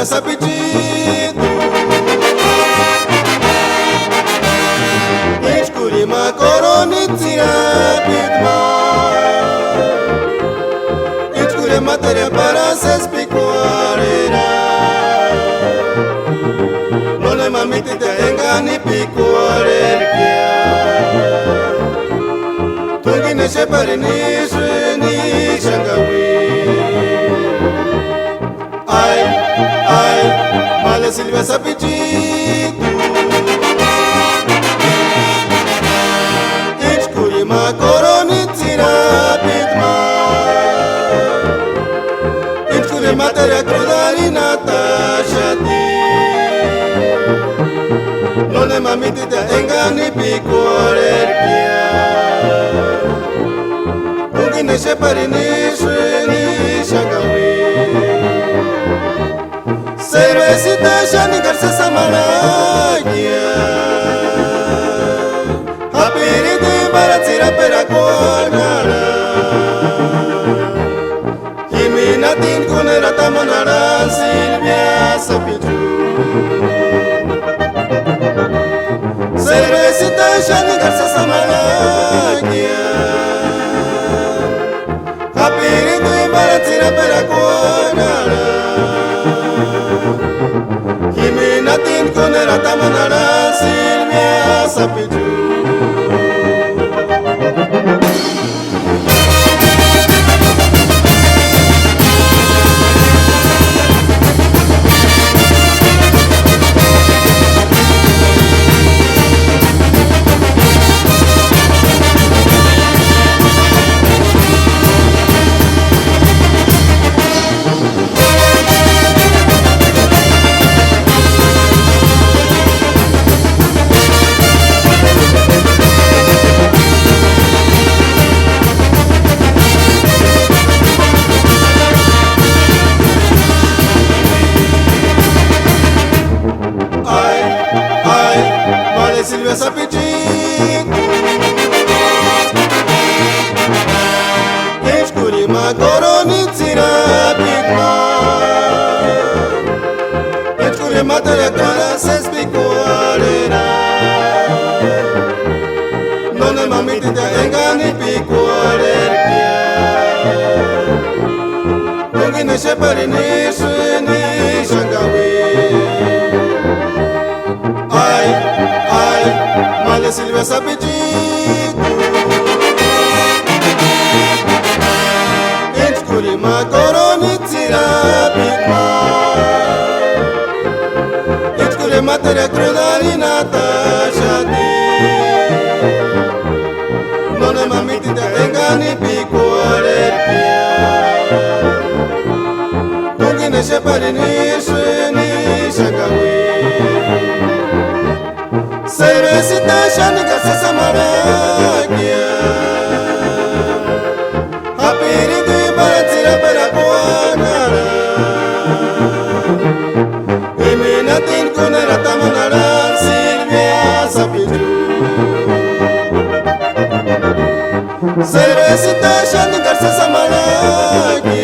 Silvia Sapicito Ichkuri makoroni tirapitma Ichkuri materia para se spicuarera Non è mamiti te engani picuarerkia Tungi ne shepari ni shangawi Ai, male Silvia Sapicito Ichkuri makoroni tirapitma Ichkuri materia cruda di Natashati Non è mamiti te engani picuarerkia Tungi ne shepari ni shangawi Cervecita shani garza samaragia Hapiri di baratira pera kuanara Himina tin kunera tamanara Silvia Sapicito Cervecita shani garza samaragia Hapiri di baratira pera kuanara Himinatin kunera tamanara Silvia Sapicito Silvia Sapicito Ichkuri makoroni tirapitma Ichkuri materia clara se spicuarera Non è mamiti te engani picuarerkia Tungi ne shepari ni shangawi Male Silvia Sapicito Ichkuri makoroni tirapitma Ichkuri materia cruda di Natashati Non è mamiti te engani picuarerkia Tungi ne shepari ni shangawi Cervecita shani garza samaragia Hapiri di baratira pera kuanara Iminatin kunera tamanara Silvia Sapicito Cervecita shani garza samaragia